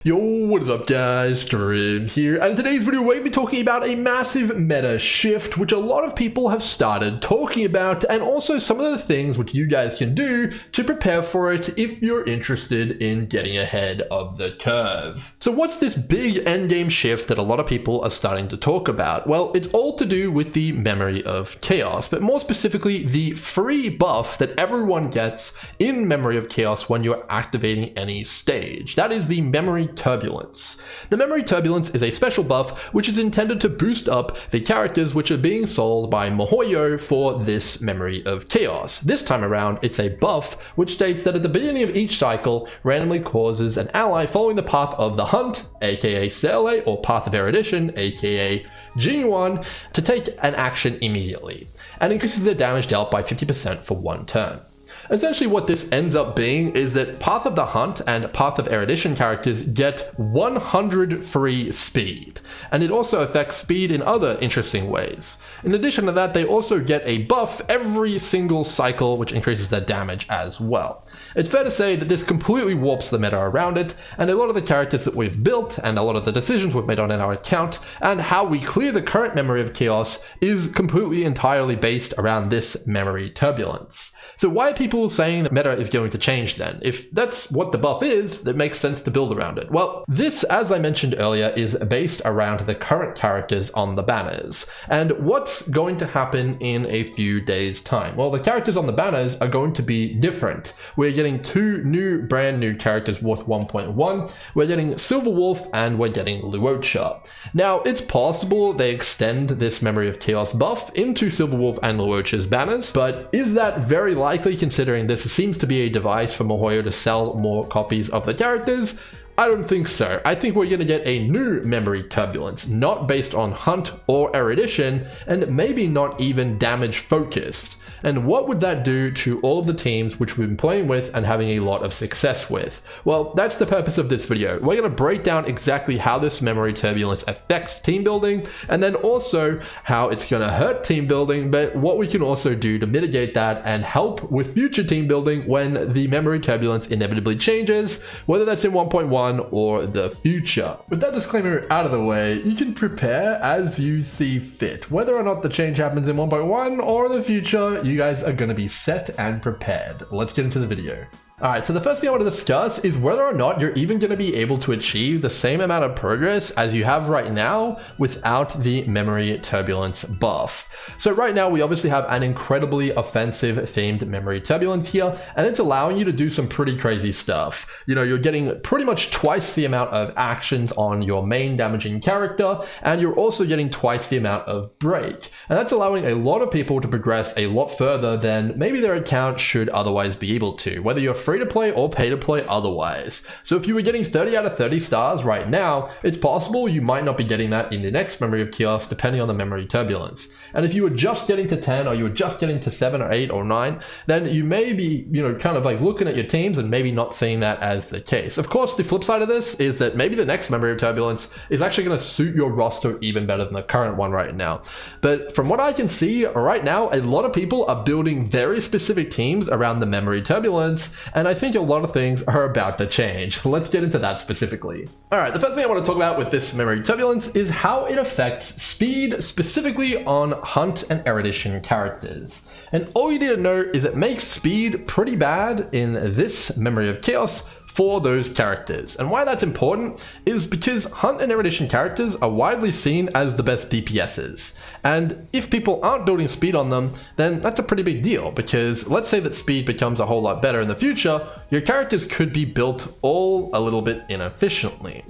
Yo, what is up guys, Grim here, and in today's video we're going to be talking about a massive meta shift which a lot of people have started talking about, and also some of the things which you guys can do to prepare for it if you're interested in getting ahead of the curve. So what's this big endgame shift that a lot of people are starting to talk about? Well, it's all to do with the Memory of Chaos, but more specifically the free buff that everyone gets in Memory of Chaos when you're activating any stage. That is the Memory Turbulence. The Memory Turbulence is a special buff which is intended to boost up the characters which are being sold by miHoYo for this Memory of Chaos. This time around, it's a buff which states that at the beginning of each cycle, randomly causes an ally following the path of the Hunt, aka Sele, or Path of Erudition, aka Jinyuan, to take an action immediately, and increases their damage dealt by 50% for one turn. Essentially what this ends up being is that Path of the Hunt and Path of Erudition characters get 100 free speed, and it also affects speed in other interesting ways. In addition to that, they also get a buff every single cycle which increases their damage as well. It's fair to say that this completely warps the meta around it, and a lot of the characters that we've built and a lot of the decisions we've made on in our account and how we clear the current Memory of Chaos is completely entirely based around this Memory Turbulence. So why are people saying that meta is going to change then? If that's what the buff is, that makes sense to build around it. Well, this, as I mentioned earlier, is based around the current characters on the banners. And what's going to happen in a few days' time? Well, the characters on the banners are going to be different. We're getting two brand new characters worth 1.1. We're getting Silver Wolf and we're getting Luocha. Now, it's possible they extend this Memory of Chaos buff into Silver Wolf and Luocha's banners, but is that very likely considering this seems to be a device for miHoYo to sell more copies of the characters? I don't think so. I think we're going to get a new Memory Turbulence, not based on Hunt or Erudition, and maybe not even damage focused. And what would that do to all of the teams which we've been playing with and having a lot of success with? Well, that's the purpose of this video. We're going to break down exactly how this Memory Turbulence affects team building, and then also how it's going to hurt team building, but what we can also do to mitigate that and help with future team building when the Memory Turbulence inevitably changes, whether that's in 1.1 or the future. With that disclaimer out of the way, you can prepare as you see fit. Whether or not the change happens in 1.1 or the future, you guys are going to be set and prepared. Let's get into the video. Alright, so the first thing I want to discuss is whether or not you're even going to be able to achieve the same amount of progress as you have right now without the Memory Turbulence buff. So right now we obviously have an incredibly offensive themed Memory Turbulence here, and it's allowing you to do some pretty crazy stuff. You know, you're getting pretty much twice the amount of actions on your main damaging character, and you're also getting twice the amount of break. And that's allowing a lot of people to progress a lot further than maybe their account should otherwise be able to, whether you're free to play or pay to play otherwise. So if you were getting 30 out of 30 stars right now, it's possible you might not be getting that in the next Memory of Chaos depending on the Memory Turbulence. And if you were just getting to 10 or you were just getting to 7 or 8 or 9, then you may be, kind of like looking at your teams and maybe not seeing that as the case. Of course, the flip side of this is that maybe the next Memory of Turbulence is actually going to suit your roster even better than the current one right now. But from what I can see right now, a lot of people are building very specific teams around the Memory Turbulence, and I think a lot of things are about to change. Let's get into that specifically. Alright, the first thing I want to talk about with this Memory Turbulence is how it affects speed, specifically on Hunt and Erudition characters. And all you need to know is it makes speed pretty bad in this Memory of Chaos for those characters. And why that's important is because Hunt and Erudition characters are widely seen as the best DPSs. And if people aren't building speed on them, then that's a pretty big deal, because let's say that speed becomes a whole lot better in the future, your characters could be built all a little bit inefficiently.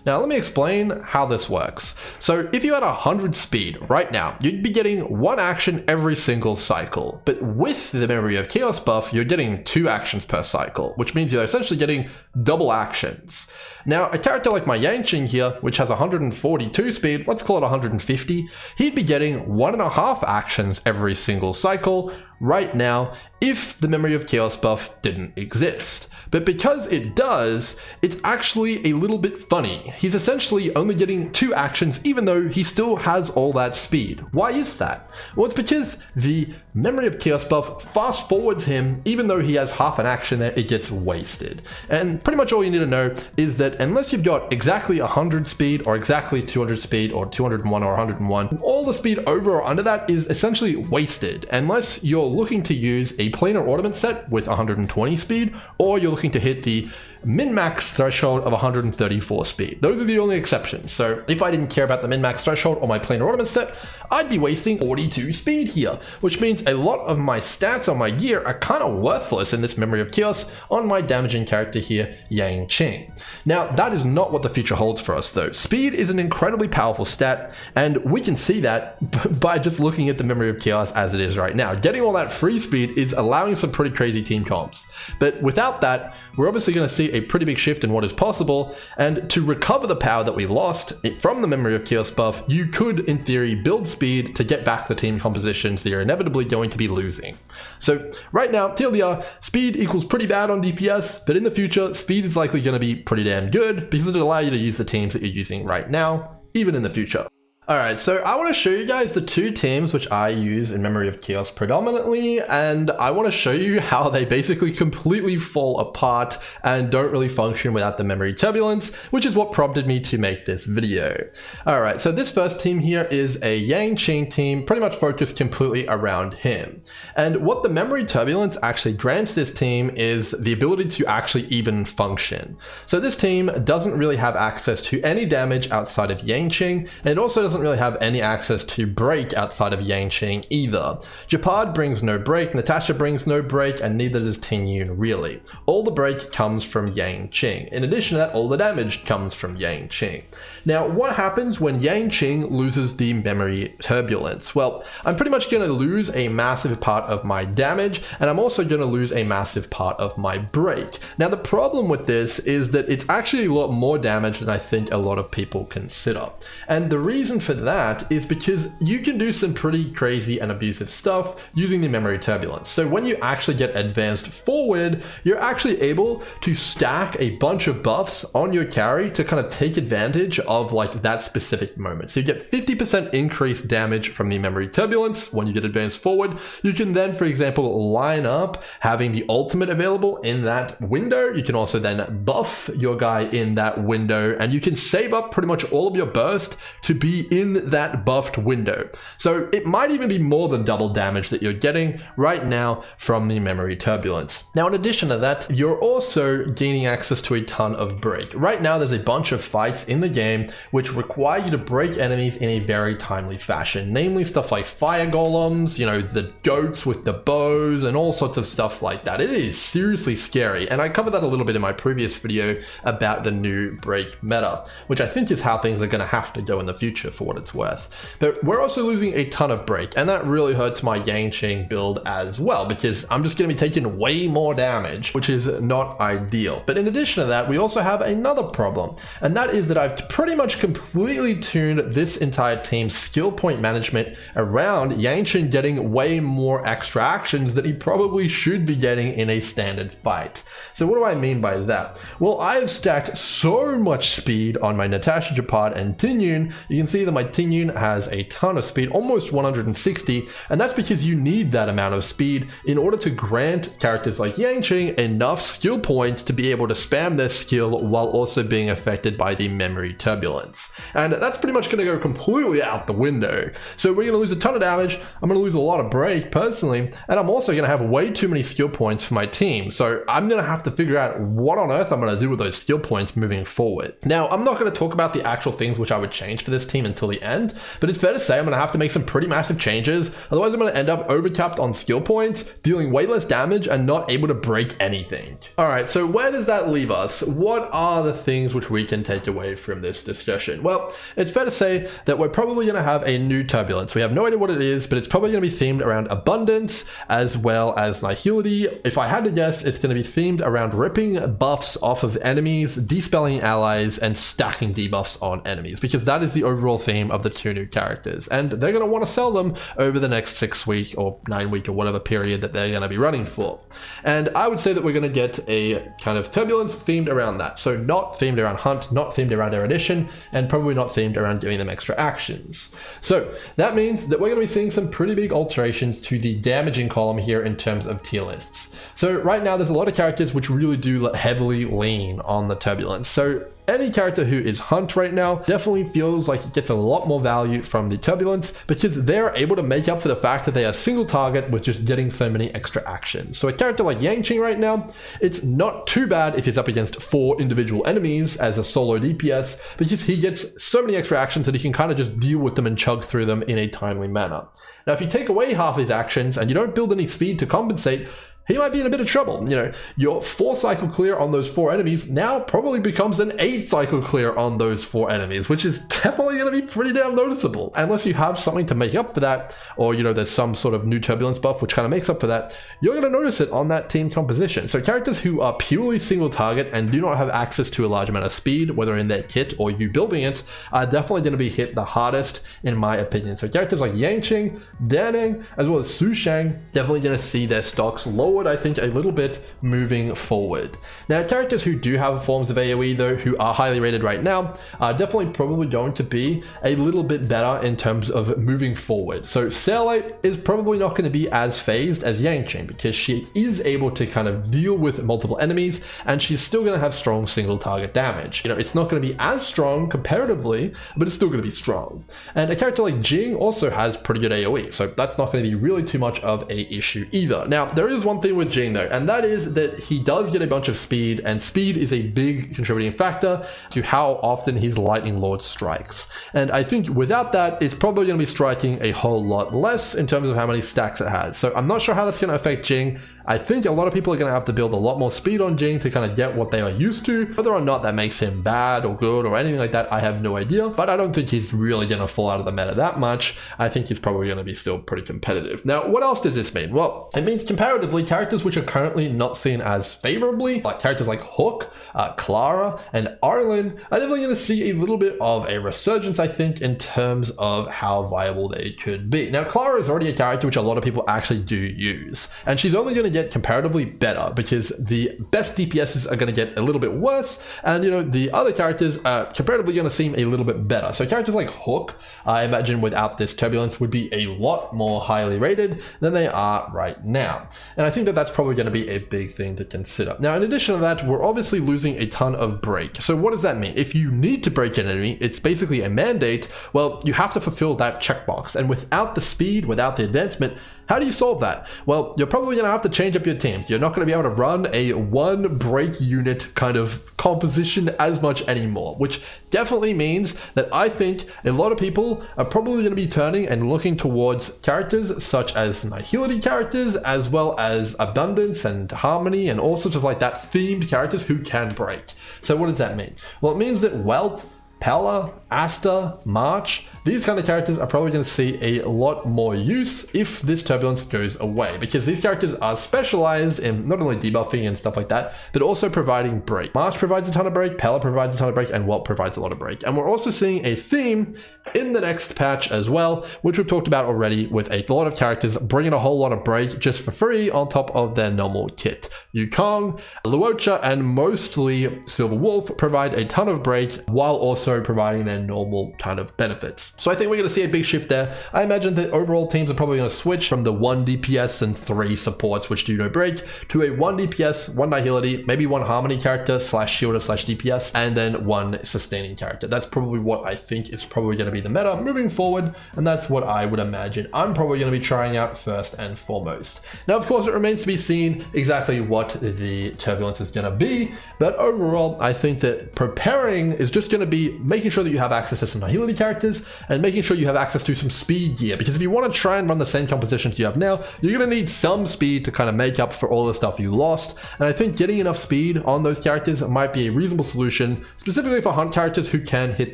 Now let me explain how this works. So if you had 100 speed right now, you'd be getting one action every single cycle. But with the Memory of Chaos buff, you're getting 2 actions per cycle, which means you're essentially getting double actions. Now, a character like my Yangqing here, which has 142 speed, let's call it 150, he'd be getting 1.5 actions every single cycle, right now if the Memory of Chaos buff didn't exist. But because it does, it's actually a little bit funny. He's essentially only getting 2 actions even though he still has all that speed. Why is that? Well, it's because the Memory of Chaos buff fast forwards him even though he has half an action there, it gets wasted. And pretty much all you need to know is that unless you've got exactly 100 speed or exactly 200 speed or 201 or 101, all the speed over or under that is essentially wasted unless you're looking to use a planar ornament set with 120 speed or you're looking to hit the min-max threshold of 134 speed. Those are the only exceptions. So if I didn't care about the min-max threshold or my planar ornament set, I'd be wasting 42 speed here, which means a lot of my stats on my gear are kind of worthless in this Memory of Chaos on my damaging character here, Yang Qing. Now, that is not what the future holds for us though. Speed is an incredibly powerful stat, and we can see that by just looking at the Memory of Chaos as it is right now. Getting all that free speed is allowing some pretty crazy team comps. But without that, we're obviously going to see a pretty big shift in what is possible, and to recover the power that we lost from the Memory of Chaos buff, you could, in theory, build speed to get back the team compositions that you're inevitably going to be losing. So right now, TLDR, speed equals pretty bad on DPS, but in the future, speed is likely going to be pretty damn good because it'll allow you to use the teams that you're using right now, even in the future. Alright, so I want to show you guys the 2 teams which I use in Memory of Chaos predominantly, and I want to show you how they basically completely fall apart and don't really function without the Memory Turbulence, which is what prompted me to make this video. Alright, so this first team here is a Yang Qing team, pretty much focused completely around him. And what the Memory Turbulence actually grants this team is the ability to actually even function. So this team doesn't really have access to any damage outside of Yang Qing, and it also doesn't really have any access to break outside of Yang Qing either. Japad brings no break, Natasha brings no break, and neither does Ting Yun really. All the break comes from Yang Qing. In addition to that, all the damage comes from Yang Qing. Now, what happens when Yang Qing loses the Memory Turbulence? Well, I'm pretty much going to lose a massive part of my damage, and I'm also going to lose a massive part of my break. Now, the problem with this is that it's actually a lot more damage than I think a lot of people consider. And the reason for that is because you can do some pretty crazy and abusive stuff using the Memory Turbulence. So when you actually get advanced forward, you're actually able to stack a bunch of buffs on your carry to kind of take advantage of like that specific moment. So you get 50% increased damage from the Memory Turbulence when you get advanced forward. You can then, for example, line up having the ultimate available in that window. You can also then buff your guy in that window, and you can save up pretty much all of your burst to be in that buffed window. So it might even be more than double damage that you're getting right now from the Memory Turbulence. Now, in addition to that, you're also gaining access to a ton of break. Right now, there's a bunch of fights in the game which require you to break enemies in a very timely fashion, namely stuff like fire golems, you know, the goats with the bows, and all sorts of stuff like that. It is seriously scary, and I covered that a little bit in my previous video about the new break meta, which I think is how things are going to have to go in the future for what it's worth. But we're also losing a ton of break, and that really hurts my Yang Qing build as well, because I'm just going to be taking way more damage, which is not ideal. But in addition to that, we also have another problem, and that is that I've pretty much completely tuned this entire team's skill point management around Yang Qing getting way more extra actions that he probably should be getting in a standard fight. So what do I mean by that? Well, I have stacked so much speed on my Natasha, Japad, and Ting Yun. You can see that my Ting Yun has a ton of speed, almost 160, and that's because you need that amount of speed in order to grant characters like Yang Qing enough skill points to be able to spam their skill while also being affected by the Memory Turbulence. And that's pretty much going to go completely out the window. So we're going to lose a ton of damage, I'm going to lose a lot of break personally, and I'm also going to have way too many skill points for my team. So I'm going to have to figure out what on earth I'm going to do with those skill points moving forward. Now, I'm not going to talk about the actual things which I would change for this team until the end, but it's fair to say I'm going to have to make some pretty massive changes. Otherwise, I'm going to end up overcapped on skill points, dealing way less damage, and not able to break anything. All right, so where does that leave us? What are the things which we can take away from this discussion? Well, it's fair to say that we're probably going to have a new turbulence. We have no idea what it is, but it's probably going to be themed around abundance as well as nihility. If I had to guess, it's going to be themed around ripping buffs off of enemies, despelling allies, and stacking debuffs on enemies, because that is the overall theme of the 2 new characters, and they're going to want to sell them over the next 6-week or 9-week or whatever period that they're going to be running for. And I would say that we're going to get a kind of Turbulence themed around that. So not themed around Hunt, not themed around Erudition, and probably not themed around giving them extra actions. So that means that we're going to be seeing some pretty big alterations to the damaging column here in terms of tier lists. So right now there's a lot of characters which really do heavily lean on the Turbulence. So any character who is Hunt right now definitely feels like it gets a lot more value from the Turbulence because they're able to make up for the fact that they are single target with just getting so many extra actions. So a character like Yangqing right now, it's not too bad if he's up against 4 individual enemies as a solo DPS because he gets so many extra actions that he can kind of just deal with them and chug through them in a timely manner. Now if you take away half his actions and you don't build any speed to compensate, he might be in a bit of trouble. You know, your 4 cycle clear on those 4 enemies now probably becomes an 8 cycle clear on those 4 enemies, which is definitely going to be pretty damn noticeable. Unless you have something to make up for that, or, you know, there's some sort of new Turbulence buff which kind of makes up for that, you're going to notice it on that team composition. So characters who are purely single target and do not have access to a large amount of speed, whether in their kit or you building it, are definitely going to be hit the hardest, in my opinion. So characters like Yangqing, Daneng, as well as Su Shang, definitely going to see their stocks lower, I think, a little bit moving forward. Now characters who do have forms of AoE though, who are highly rated right now, are definitely probably going to be a little bit better in terms of moving forward. So Sailite is probably not going to be as phased as Yangqing because she is able to kind of deal with multiple enemies and she's still going to have strong single target damage. You know, it's not going to be as strong comparatively, but it's still going to be strong. And a character like Jing also has pretty good AoE, so that's not going to be really too much of a issue either. Now there is one thing with Jing though, and that is that he does get a bunch of speed, and speed is a big contributing factor to how often his Lightning Lord strikes. And I think without that, it's probably going to be striking a whole lot less in terms of how many stacks it has. So I'm not sure how that's going to affect Jing. I think a lot of people are going to have to build a lot more speed on Jing to kind of get what they are used to. Whether or not that makes him bad or good or anything like that, I have no idea. But I don't think he's really going to fall out of the meta that much. I think he's probably going to be still pretty competitive. Now, what else does this mean? Well, it means comparatively, characters which are currently not seen as favorably, like characters like Hook, Clara, and Arlen, are definitely going to see a little bit of a resurgence, I think, in terms of how viable they could be. Now, Clara is already a character which a lot of people actually do use, and she's only going to get comparatively better because the best DPSs are going to get a little bit worse, and you know, the other characters are comparatively going to seem a little bit better. So characters like Hook, I imagine without this Turbulence would be a lot more highly rated than they are right now. And I think that that's probably going to be a big thing to consider. Now, in addition to that, we're obviously losing a ton of break. So what does that mean? If you need to break an enemy, it's basically a mandate. Well, you have to fulfill that checkbox. And without the speed, without the advancement, how do you solve that? Well, you're probably going to have to change up your teams. You're not going to be able to run a 1 break unit kind of composition as much anymore, which definitely means that I think a lot of people are probably going to be turning and looking towards characters such as Nihility characters, as well as Abundance and Harmony and all sorts of like that themed characters who can break. So what does that mean? Well, it means that Welt, Pella, Asta, March, these kind of characters are probably going to see a lot more use if this Turbulence goes away, because these characters are specialized in not only debuffing and stuff like that, but also providing break. March provides a ton of break, Pella provides a ton of break, and Welt provides a lot of break. And we're also seeing a theme in the next patch as well, which we've talked about already, with a lot of characters bringing a whole lot of break just for free on top of their normal kit. Yukong, Luocha, and mostly Silver Wolf provide a ton of break while also providing their normal kind of benefits. So I think we're going to see a big shift there. I imagine that overall teams are probably going to switch from the 1 DPS and 3 supports which do no break to a 1 DPS, 1 Nihility, maybe 1 Harmony character slash shielder slash DPS, and then 1 sustaining character. That's probably what I think is probably going to be the meta moving forward, and that's what I would imagine I'm probably going to be trying out first and foremost. Now, of course, it remains to be seen exactly what the Turbulence is going to be, but overall, I think that preparing is just going to be making sure that you have access to some Nihility characters and making sure you have access to some speed gear, because if you want to try and run the same compositions you have now, you're going to need some speed to kind of make up for all the stuff you lost. And I think getting enough speed on those characters might be a reasonable solution, specifically for hunt characters who can hit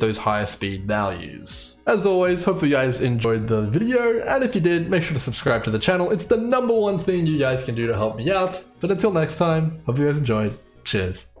those higher speed values. As always, hopefully you guys enjoyed the video, and if you did, make sure to subscribe to the channel. It's the #1 thing you guys can do to help me out. But until next time, hope you guys enjoyed. Cheers.